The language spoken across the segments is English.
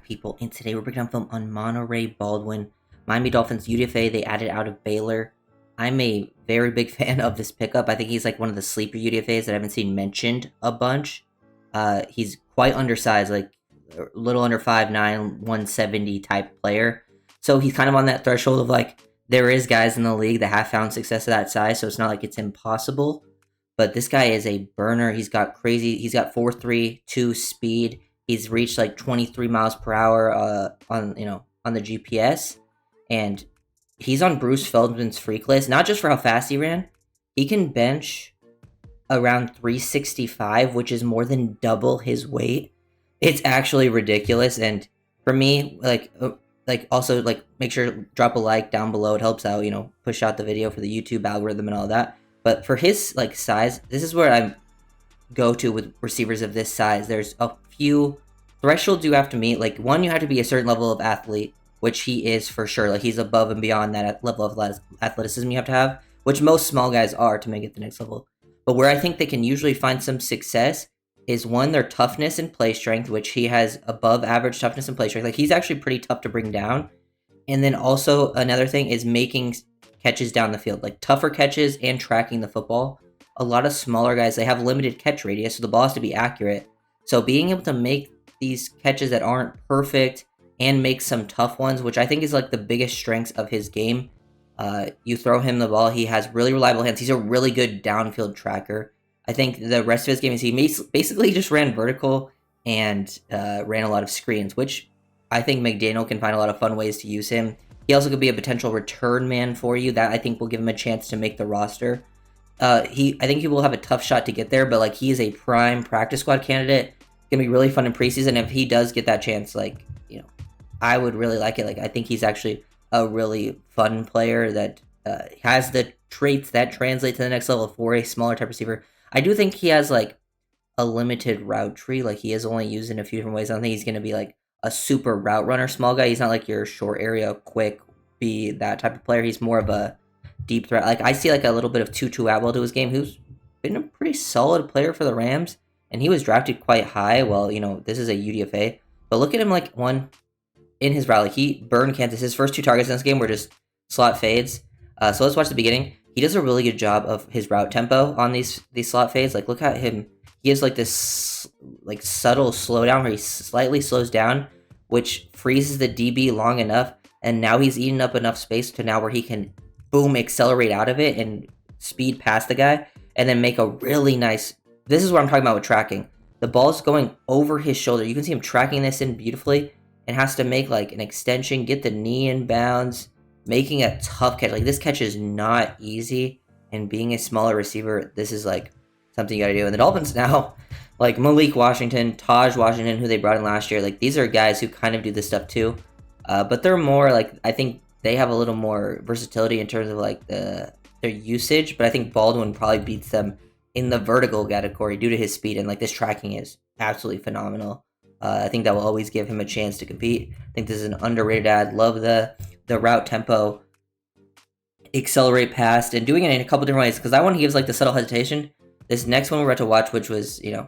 people, and today we're breaking down film on Monaray Baldwin, Miami Dolphins UDFA. They added out of Baylor. I'm a very big fan of this pickup. I think he's like one of the sleeper UDFAs that I haven't seen mentioned a bunch. He's quite undersized, like a little under 5'9", 170 type player. So he's kind of on that threshold of like, there is guys in the league that have found success at that size, so it's not like it's impossible. But this guy is a burner. He's got 4.32 speed. He's reached like 23 miles per hour on the GPS, and he's on Bruce Feldman's freak list. Not just for how fast he ran, he can bench around 365, which is more than double his weight. It's actually ridiculous. And for me, also make sure to drop a like down below. It helps out, push out the video for the YouTube algorithm and all that. But for his size, this is where I go to with receivers of this size. There's a few thresholds you have to meet. Like, one, you have to be a certain level of athlete, which he is for sure. Like, he's above and beyond that level of athleticism you have to have, which most small guys are to make it the next level. But where I think they can usually find some success is, one, their toughness and play strength, which he has above average toughness and play strength. Like, he's actually pretty tough to bring down. And then also another thing is making catches down the field, like tougher catches and tracking the football. A lot of smaller guys, they have limited catch radius, so the ball has to be accurate. So being able to make these catches that aren't perfect and make some tough ones, which I think is like the biggest strengths of his game. You throw him the ball, he has really reliable hands. He's a really good downfield tracker. I think the rest of his game is he basically just ran vertical and ran a lot of screens, which I think McDaniel can find a lot of fun ways to use him. He also could be a potential return man for you. That I think will give him a chance to make the roster. I think he will have a tough shot to get there, but like, he is a prime practice squad candidate. Gonna be really fun in preseason. If he does get that chance, I would really like it. Like, I think he's actually a really fun player that has the traits that translate to the next level for a smaller type receiver. I do think he has like a limited route tree. Like, he is only used in a few different ways. I don't think he's gonna be like a super route runner small guy. He's not like your short area, quick, be that type of player. He's more of a deep threat. Like, I see like a little bit of Tutu Atwell to his game, who's been a pretty solid player for the Rams, and he was drafted quite high. Well, this is a UDFA, but look at him, like, one in his route. Like, he burned Kansas. His first two targets in this game were just slot fades. So let's watch the beginning. He does a really good job of his route tempo on these slot fades. Like, look at him. He has like this like subtle slowdown where he slightly slows down, which freezes the DB long enough, and now he's eating up enough space to now where he can boom accelerate out of it and speed past the guy, and then make a really nice. This is what I'm talking about with tracking. The ball's going over his shoulder. You can see him tracking this in beautifully, and has to make like an extension, get the knee in bounds, making a tough catch. Like, this catch is not easy, and being a smaller receiver, this is like something you gotta do. And the Dolphins now, like Malik Washington, Taj Washington, who they brought in last year, like, these are guys who kind of do this stuff too. But they're more like, I think they have a little more versatility in terms of like their usage, but I think Baldwin probably beats them in the vertical category due to his speed, and like, this tracking is absolutely phenomenal. I think that will always give him a chance to compete. I think this is an underrated ad. Love the route tempo, accelerate past, and doing it in a couple different ways, because that one he gives like the subtle hesitation. This next one we're about to watch, which was, they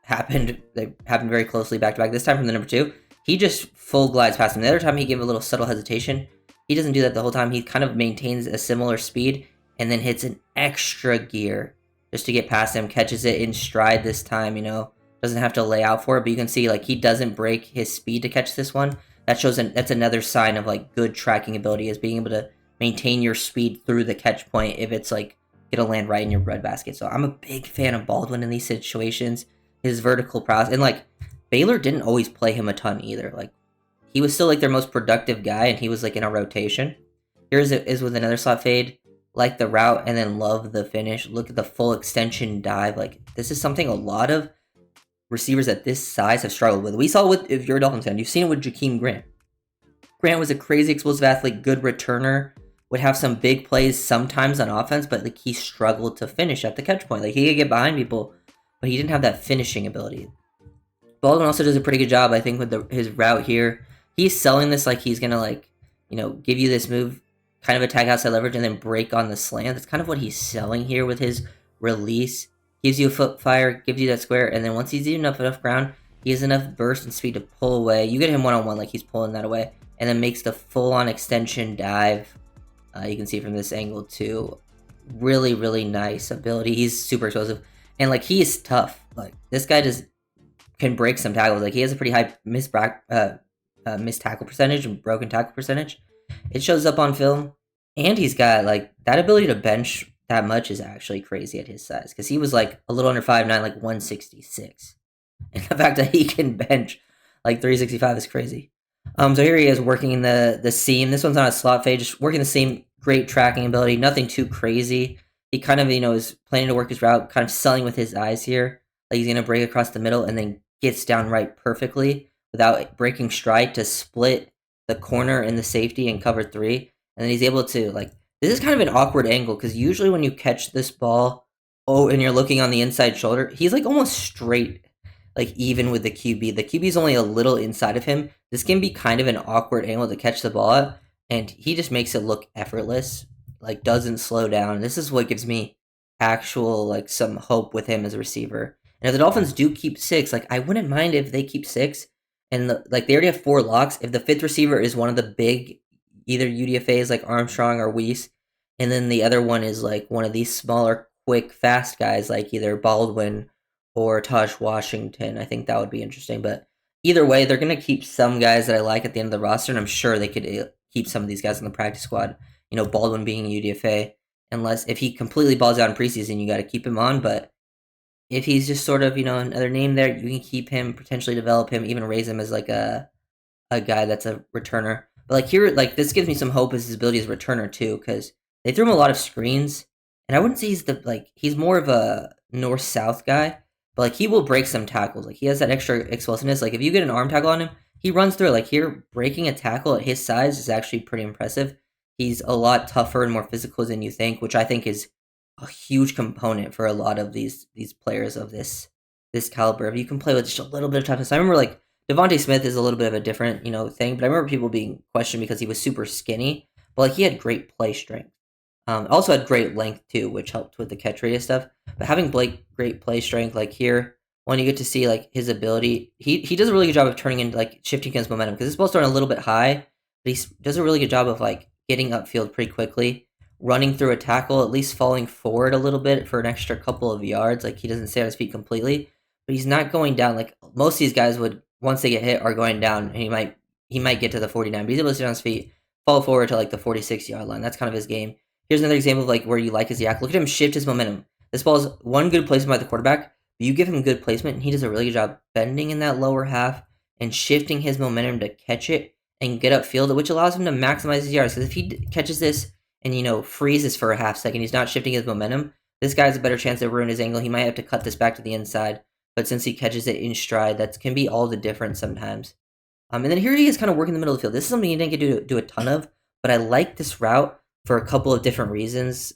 happened very closely back to back. This time from the number 2, he just full glides past him. The other time he gave a little subtle hesitation. He doesn't do that the whole time. He kind of maintains a similar speed and then hits an extra gear just to get past him, catches it in stride this time, doesn't have to lay out for it, but you can see like he doesn't break his speed to catch this one. That shows that's another sign of like good tracking ability, is being able to maintain your speed through the catch point if it's like gonna land right in your breadbasket. So I'm a big fan of Baldwin in these situations. His vertical prowess, and like, Baylor didn't always play him a ton either. Like, he was still like their most productive guy, and he was like in a rotation. Here's it is with another slot fade, like the route, and then love the finish. Look at the full extension dive. Like, this is something a lot of receivers at this size have struggled with. We saw with, if you're a Dolphins fan, you've seen it with Jakeem Grant. Grant was a crazy explosive athlete, good returner, would have some big plays sometimes on offense, but like, he struggled to finish at the catch point. Like, he could get behind people, but he didn't have that finishing ability. Baldwin also does a pretty good job, I think, with his route here. He's selling this like he's gonna give you this move, kind of attack outside leverage, and then break on the slant. That's kind of what he's selling here with his release. Gives you a foot fire, gives you that square, and then once he's eaten up enough ground, He has enough burst and speed to pull away. You get him one-on-one, like he's pulling that away, and then makes the full-on extension dive. You can see from this angle too. Really, really nice ability. He's super explosive, and like he is tough. Like this guy just can break some tackles. Like he has a pretty high missed tackle percentage and broken tackle percentage. It shows up on film, and he's got like that ability to bench that much is actually crazy at his size because he was like a little under 5'9", like 166. And the fact that he can bench like 365 is crazy. So here he is working the seam. This one's on a slot fade, just working the seam. Great tracking ability, nothing too crazy. He kind of, is planning to work his route, kind of selling with his eyes here. Like he's going to break across the middle and then gets down right perfectly without breaking stride to split the corner and the safety and cover 3. And then he's able to, like, this is kind of an awkward angle because usually when you catch this ball, and you're looking on the inside shoulder, he's like almost straight, like even with the QB. The QB is only a little inside of him. This can be kind of an awkward angle to catch the ball at, and he just makes it look effortless, like doesn't slow down. This is what gives me actual, like, some hope with him as a receiver. And if the Dolphins do keep 6, like, I wouldn't mind if they keep 6, and they already have 4 locks. If the 5th receiver is one of the big, either UDFAs like Armstrong or Weiss, and then the other one is like one of these smaller, quick, fast guys like either Baldwin or Taj Washington, I think that would be interesting. But either way, they're going to keep some guys that I like at the end of the roster, and I'm sure they could keep some of these guys in the practice squad. Baldwin being a UDFA, unless if he completely balls out in preseason, you got to keep him on. But if he's just sort of, another name there, you can keep him, potentially develop him, even raise him as like a guy that's a returner. But like here, like this gives me some hope as his ability as a returner too, because they threw him a lot of screens, and I wouldn't say he's more of a north-south guy, but like he will break some tackles. Like he has that extra explosiveness. Like if you get an arm tackle on him, he runs through it. Like here, breaking a tackle at his size is actually pretty impressive. He's a lot tougher and more physical than you think, which I think is a huge component for a lot of these players of this caliber. If you can play with just a little bit of toughness. I remember like Devontae Smith is a little bit of a different, thing, but I remember people being questioned because he was super skinny, but like he had great play strength. Also had great length too, which helped with the catch radius stuff. But having great play strength, like here, when you get to see like his ability, he does a really good job of turning into like shifting his momentum because this ball's starting a little bit high, but he does a really good job of like getting upfield pretty quickly, running through a tackle, at least falling forward a little bit for an extra couple of yards. Like he doesn't stay on his feet completely, but he's not going down. Like most of these guys would, once they get hit, are going down, and he might get to the 49, but he's able to sit on his feet, fall forward to like the 46-yard line. That's kind of his game. Here's another example of like where you like his yak. Look at him shift his momentum. This ball is one good placement by the quarterback, but you give him good placement, and he does a really good job bending in that lower half and shifting his momentum to catch it and get upfield, which allows him to maximize his yards. Because if he catches this and freezes for a half second, he's not shifting his momentum. This guy has a better chance to ruin his angle. He might have to cut this back to the inside, but since he catches it in stride, that can be all the difference sometimes. And then here he is kind of working the middle of the field. This is something he didn't get to do a ton of, but I like this route for a couple of different reasons.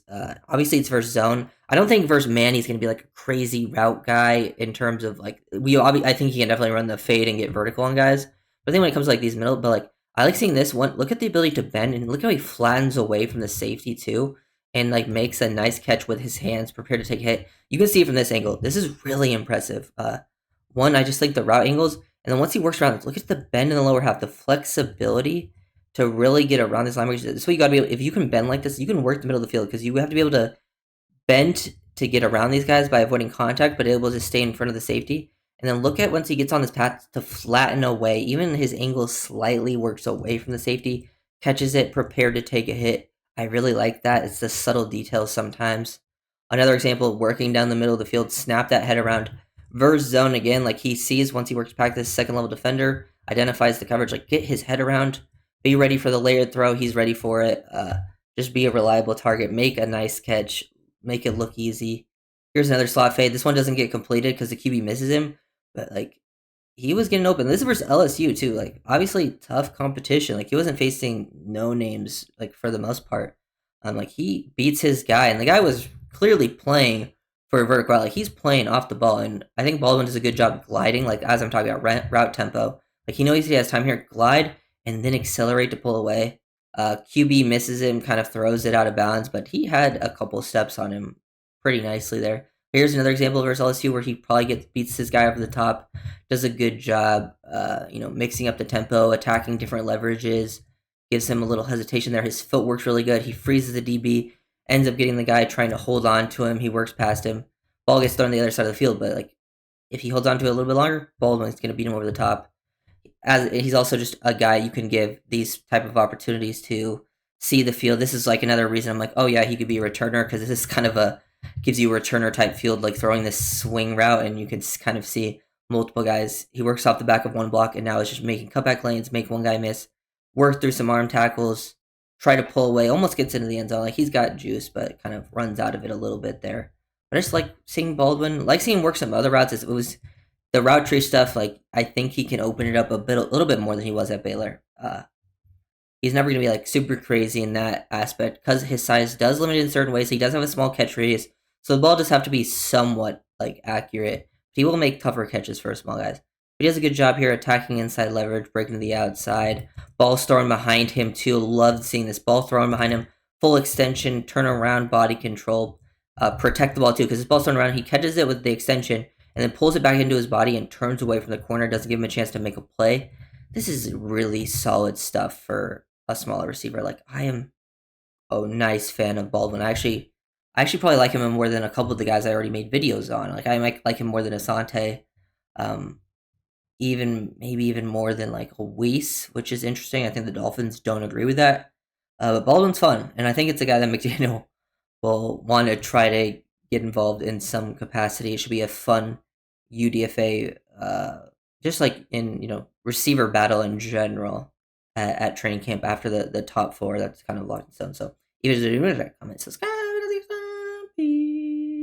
Obviously, it's versus zone. I don't think versus man he's going to be like a crazy route guy in terms of like I think he can definitely run the fade and get vertical on guys. But I think when it comes to like these middle, but like I like seeing this one. Look at the ability to bend, and look how he flattens away from the safety too, and like makes a nice catch with his hands, prepared to take a hit. You can see it from this angle. This is really impressive. One, I just like the route angles, and then once he works around, look at the bend in the lower half, the flexibility to really get around this line. This is what you got to be able, if you can bend like this, you can work the middle of the field because you have to be able to bend to get around these guys by avoiding contact, but able to stay in front of the safety. And then look at once he gets on this path to flatten away, even his angle slightly works away from the safety, catches it, prepared to take a hit. I really like that. It's the subtle details sometimes. Another example, working down the middle of the field, snap that head around. Verse zone again, like he sees once he works back this second level defender, identifies the coverage, like get his head around, be ready for the layered throw, he's ready for it. Just be a reliable target, make a nice catch, make it look easy. Here's another slot fade. This one doesn't get completed because the QB misses him, but like he was getting open. This is versus LSU too. Like obviously tough competition. Like he wasn't facing no names like for the most part. Like he beats his guy, and the guy was clearly playing for a vertical route. Like he's playing off the ball, and I think Baldwin does a good job gliding. Like as I'm talking about route tempo, like he knows he has time here, glide and then accelerate to pull away. QB misses him, kind of throws it out of bounds, but he had a couple steps on him pretty nicely there. Here's another example versus LSU where he probably beats his guy over the top, does a good job, mixing up the tempo, attacking different leverages, gives him a little hesitation there. His footwork's really good. He freezes the DB, ends up getting the guy trying to hold on to him. He works past him. Ball gets thrown to the other side of the field, but like if he holds on to it a little bit longer, Baldwin's going to beat him over the top. As he's also just a guy you can give these type of opportunities to see the field. This is like another reason I'm like, oh yeah, he could be a returner because this is kind of a gives you a returner type field, like throwing this swing route, and you can kind of see multiple guys. He works off the back of one block, and now is just making cutback lanes, make one guy miss, work through some arm tackles, try to pull away, almost gets into the end zone. Like he's got juice, but kind of runs out of it a little bit there. But I just like seeing Baldwin, like seeing him work some other routes. It was the route tree stuff. Like I think he can open it up a little bit more than he was at Baylor. He's never going to be like super crazy in that aspect because his size does limit in certain ways. He does have a small catch radius, so the ball does have to be somewhat like accurate. He will make tougher catches for small guys. But he does a good job here attacking inside leverage, breaking to the outside. Ball thrown behind him too. Loved seeing this ball thrown behind him. Full extension, turn around, body control, protect the ball too because his ball's thrown around. He catches it with the extension and then pulls it back into his body and turns away from the corner. Doesn't give him a chance to make a play. This is really solid stuff for a smaller receiver. Like I am a nice fan of Baldwin. I actually probably like him more than a couple of the guys I already made videos on. Like I might like him more than Asante, um, maybe even more than like a Weiss, which is interesting. I think the Dolphins don't agree with that. But Baldwin's fun, and I think it's a guy that McDaniel will want to try to get involved in some capacity. It should be a fun UDFA, just like in receiver battle in general at training camp after the top four. That's kind of locked in stone. So even if you comment, subscribe.